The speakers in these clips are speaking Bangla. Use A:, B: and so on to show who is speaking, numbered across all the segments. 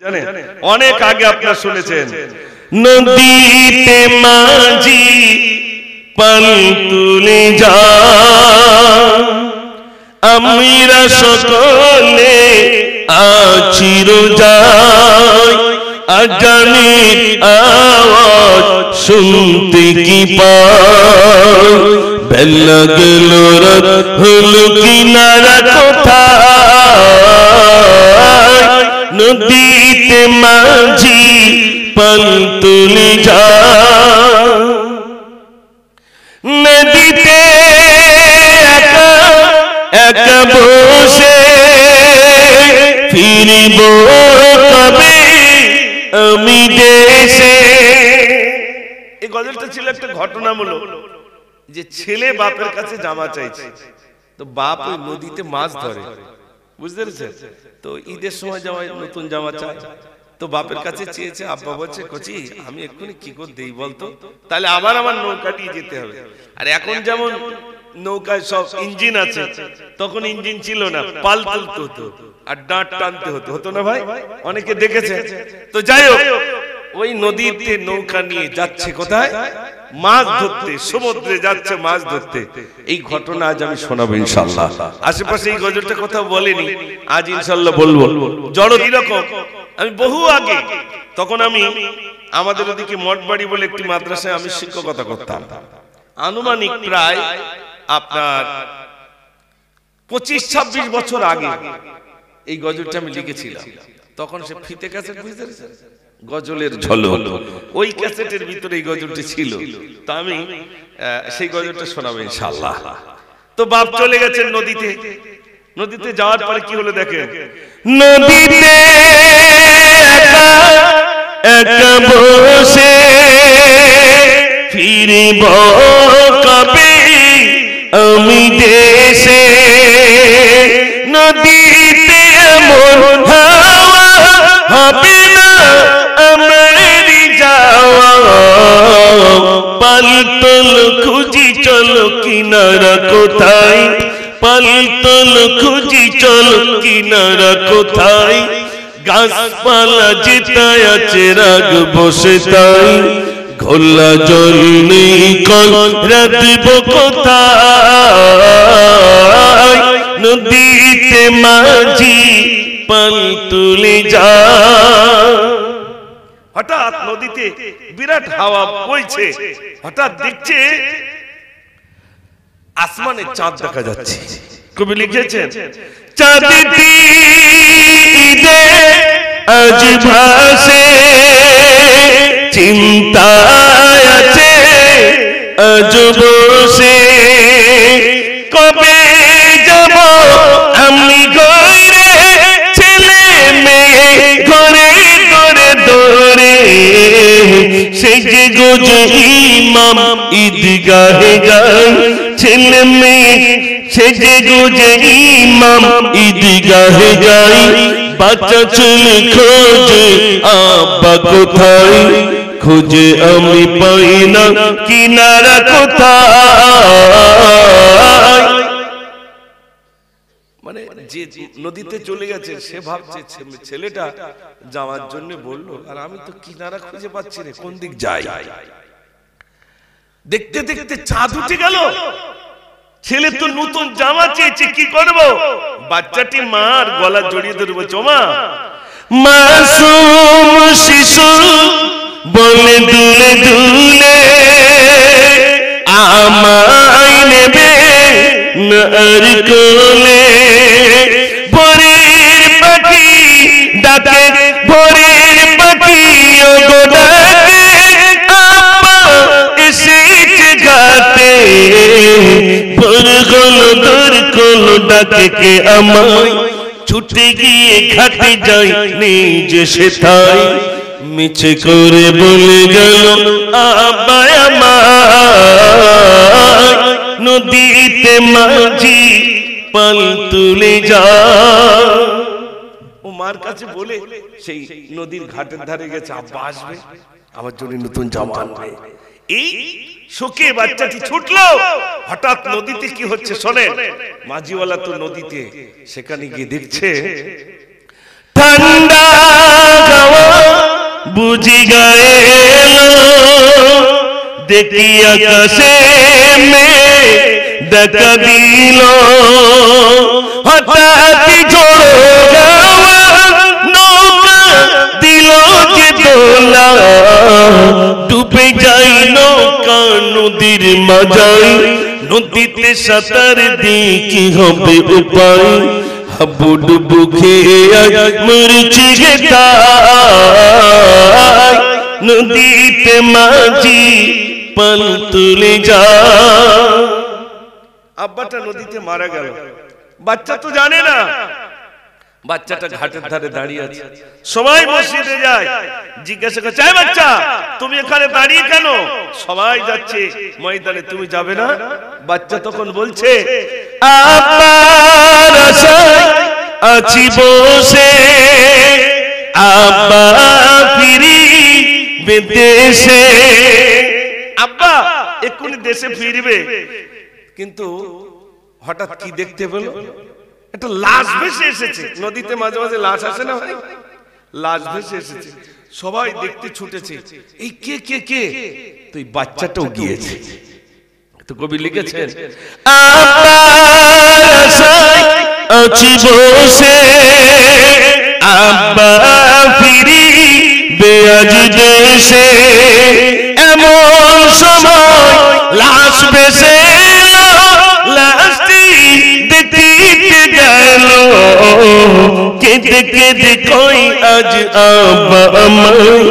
A: জানেন অনেক আগে আপনারা শুনেছেন, নদীতে মাঝি পাল তুলে যায়, আমরা সকলে আছি রোজায়, আজানের আওয়াজ শুনতে কি পাই, বেলা গেল রাত হলো কিনারা কোথায়, নদীতে মাঝি পাল তুলে যায়, নদীতে একা একা বসে ফিরিব কবে আমি দেশে। এই গজলটা ছিল একটা ঘটনামূলক, যে ছেলে বাপের কাছে জামা চাইছে, তো বাপ ওই নদীতে মাছ ধরে, বুঝতে পেরেছেন? তো ঈদের সময় জামা নতুন জামা চায়, তো বাপের কাছে চেয়েছে, আব্বা বলছে কচি আমি এক্ষুনি কি করে দেই বলতো, তাহলে আবার আমার নৌকা দিয়ে যেতে হবে। আর এখন যেমন নৌকায় সব ইঞ্জিন আছে, তখন ইঞ্জিন ছিল না, পাল তুলতে হতো আর ডাঁট টানতে হতো, হতো না ভাই? অনেকে দেখেছে। তো যাই হোক, ওই নদীতে নৌকা নিয়ে যাচ্ছে কোথায়? মাছ ধরতে, সমুদ্রে যাচ্ছে মাছ ধরতে। এই ঘটনা আজ আমি শোনাবো ইনশাআল্লাহ। আশেপাশে এই গজলটা কথা বলেনি, আজ ইনশাআল্লাহ বলবো। জড় কিরকম, আমি বহু আগে, তখন আমি আমাদের ওদিকে মঠবাড়ি বলে একটি মাদ্রাসায় আমি শিক্ষকতা করতাম। আনুমানিক প্রায় আপনার 25-26 বছর আগে এই গজলটা আমি লিখেছিলাম। তখন সে ফিতে ক্যাসেট, গজলের ঝলক, ওই ক্যাসেটের ভিতরে এই গজলটি ছিল। তো আমি সেই গজলটা শোনাবো ইনশাআল্লাহ। তো বাপ চলে গেছেন নদীতে, নদীতে যাওয়ার পরে কি হলো দেখেন, নদীতে একা বসে ফিরিব কবে আমি দেশে, নদীতে এমন হাওয়া হবে না আমার যাওয়া, পাল তোল খুঁজি চলো কিনারা কোথায়, পাল তোল খুঁজি চলো কিনারা কোথায়, গাছপালা যেতায় আছে রাগ বসে তাই, খোলা জল নেই কল রাখব কোথায়, নদীতে মাঝি পাল তুলে যায়। হঠাৎ নদীতে বিরাট হাওয়া বইছে, হঠাৎ দেখছে আসমানে চাঁদ দেখা যাচ্ছে। কবি লিখেছেন, চাঁদটি ঈদে আজ ভাসে, চিন্তায় আছে আজ বসে, কবে যাব আমি ঘরে, ছেলে মেয়ে ঘরে ঘরে দৌড়ে, সেজে গোজে ইমাম ঈদগাহে যায়, ছেলে মেয়ে সেজে গোজে ইমাম ঈদগাহে যায়, বাচ্চা ছেলে খোঁজে আব্বা কোথায়, খোঁজে আমি পাই না কিনারা কোথায়। মানে যে নদীতে চলে গেছে সে ভাবছে ছেলেটা যাওয়ার জন্য বললো, আর আমি তো কিনারা খুঁজে পাচ্ছি না, কোন দিক যাই। দেখতে দেখতে চাঁদ উঠে গেল, ছেলে তো নতুন জামা চেয়েছে, কি করব? বাচ্চাটি মার গলা জড়িয়ে ধরবো, চমা মাসুম শিশু বলে দুলে দুলে আমায় নেবে নার কোলে, ভোরের পাখি ডাকে, ভোরের পাখি ও গো ডাকে, আম্মা এসেছে ঘাটে, ভোর হলো দোর কোলো ডাকে কে আমায়, ছুটে গিয়ে ঘাটে যাই নিজে সেথায়, মিছে করে বলে গেল আব্বা আমায়, নদীতে মাঝি পাল তুলে যায়। ও মার কাছে বলে সেই নদীর ঘাটের ধারে গেছে, আব্বা আসবে আমার জন্য নতুন জামা আনবে। এই শোকে বাচ্চাটি ছুটলো, হঠাৎ নদীতে কি হচ্ছে শোনেন। মাঝিওয়ালা তো নদীতে, সেখানে গিয়ে দেখছে ঠান্ডা দেখি আকাশে দেখা দিল হঠাৎ ঝড়ো হাওয়া নৌকা দিল যে দোলা ডুবে যাই নৌকা নদীর মাঝায় নদীতে সাঁতার দিয়ে কি হবে উপায় হাবুডুবু খেয়ে আজ মরছি গে তাই নদীতে মাঝি পাল তুলে যা আব্বাটা নদীতে মারা গেল বাচ্চা তো জানে না বাচ্চাটা ঘাটের ধারে দাঁড়িয়ে আছে সবাই মসজিদে যায় জিজ্ঞাসা করছে এই বাচ্চা তুমি এখানে দাঁড়িয়ে কেন সবাই যাচ্ছে ময়দানে তুমি যাবে না বাচ্চা তখন বলছে আব্বার আশায় আছি বসে আব্বা ফিরিবে দেশে আব্বা এক্ষুনি দেশে ফিরবে কিন্তু হঠাৎ কি দেখতে পেল একটা লাশ ভেসে এসেছে নদীতে মাঝে মাঝে লাশ আসে না ভাই লাশ ভেসে এসেছে সবাই দেখতে ছুটেছে এই কে কে কে তো এই বাচ্চাটাও গিয়েছে তো কবি লিখেছেন আব্বার আশায় আছি বসে আব্বা ফিরিবে আজ দেশে এমন সময় লাশ ভেসে লাশটি দেখিতে গেল কেঁদে কেঁদে কই আজ আব্বা আমায়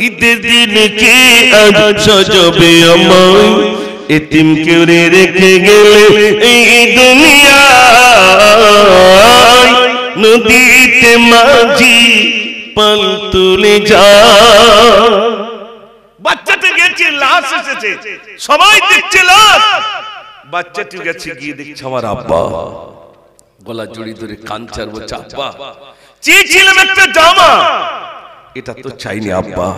A: ঈদের দিন কে আজ সাজাবে আমায় এতিম করে রেখে গেলে এই দুনিয়ায় নদীতে মাঝি পাল তুলে যা বাচ্চাটা গেছে লাশ এসেছে সবাই দেখছে লাশ বাচ্চাটি গেছে গিয়ে দেখছে আমার আব্বা গলা জড়ি ধরে কাঁদছে বলছে আব্বা চেয়েছিলাম একটা জামা এটা তো চাইনি আব্বা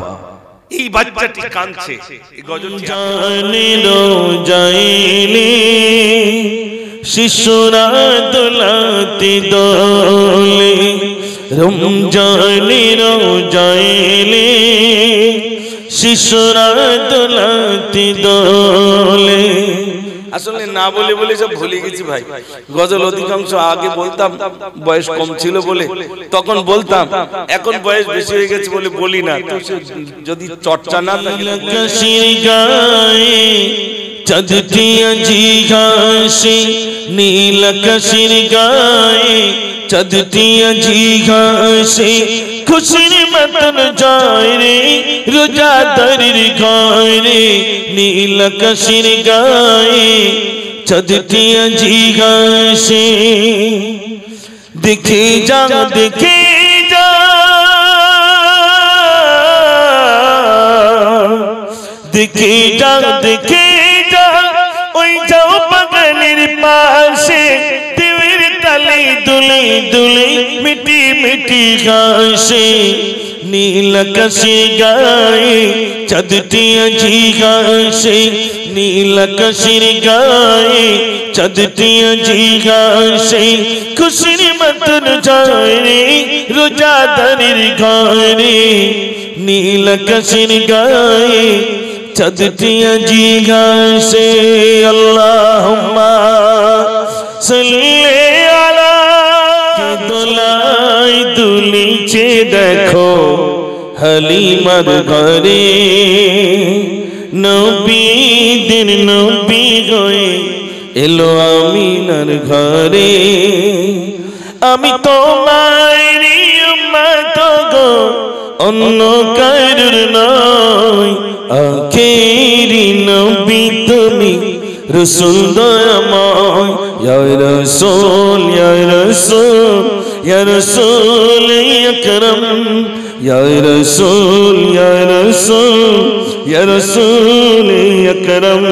A: এই বাচ্চাটি কাঁদছে এই গজলটি জানিনো যাইলে শিশুরা দোলাতে দোলে রমজানিনো যাইলে শিশুরা দোলাতে দোলে আসলে না বলে বলে সব ভুলে গেছি ভাই গজল অধিকাংশ আগে বলতাম বয়স কম ছিল বলে তখন বলতাম এখন বয়স বেশি হয়ে গেছে বলে বলি না তো যদি চর্চা না থাকে কাশির গায়ে চাঁদটিয়া জিঘাসে নীল কাশির গায়ে চাঁদটিয়া জিঘাসে খুশির মতন যায় রে রোজাদারের ঘরে নীল কাশির গায়ে চাঁদটিয়া জিঘাসে দেখে যা দেখে যা দেখে যা দেখে যা ওই যাও বাগানের পাশে দেবের তালে দুলে দুলে মিটি মিটি ঘাসে নীল কাশি গায়ে চাঁদটিয়া জিঘাসে নীল কাশির গায়ে চাঁদটিয়া জিঘাসে খুশির মতন যায় রে রোজাদারের ঘরে নীল কাশির গায়ে চাঁদটিয়া জিঘাসে আল্লাহুম্মা সাল্লি আলা দোলাই দুলিছে দেখো হালিমার ঘরে নবীদের নবী হয়ে এলো আমিনার ঘরে আমি তোমারই উম্মত গো অন্য কারুর নয় আখেরি নবী তুমি রসুল দয়াময় ইয়া রাসূল ইয়া রাসূল ইয়া রাসূল আকরাম ইয়া রাসূল ইয়া রাসূল ইয়া রাসূল আকরাম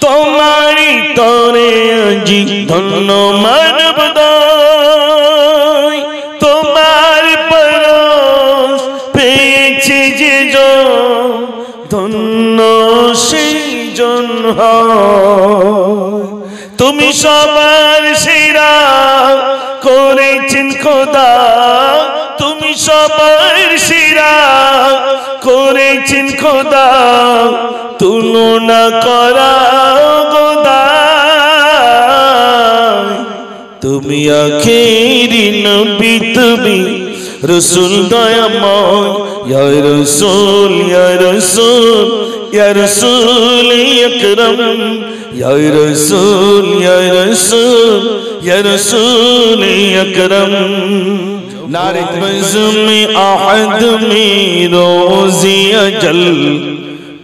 A: তোমারি তরে আজি ধন্য মানব তোমার পরশ পেয়েছে যে ধন্য সেই জন তুমি সবার সেরা করেছেন খোদা তুমি সবার সেরা করেছেন খোদা তুলনা করা গোদায় তুমি আখেরি নবী তুমি রসুল দয়াময় ইয়া রসুল ইয়া রসুল ইয়া রসুল আকরাম ইয়া রসুল ইয়া রসুল ইয়া রসুল আকরাম नारे बज़्म आहद में रोज़ी अजल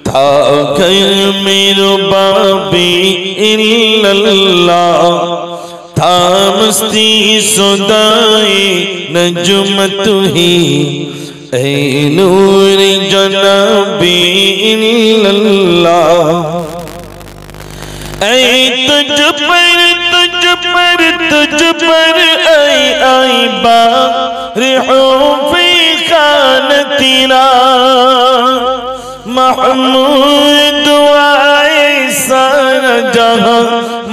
A: था घर में रुबाबी इल्लल्लाह था मस्ती सुदाए नजुमत ही ऐ नूर जनाबी इल्लल्लाह ऐ तुझ पर आई बा रिहूफ़ी खानतिना महमूद दुआए सारा जहां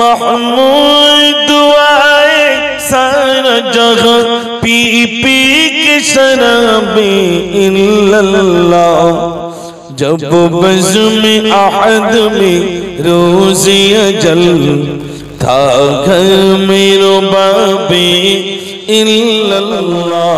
A: महमूद दुआए सारा जहां पी पी के शराबे इल्लल्लाह जब बज़्म आहद में रोज़े अजल था घर में रुबाबे इल्लल्लाह।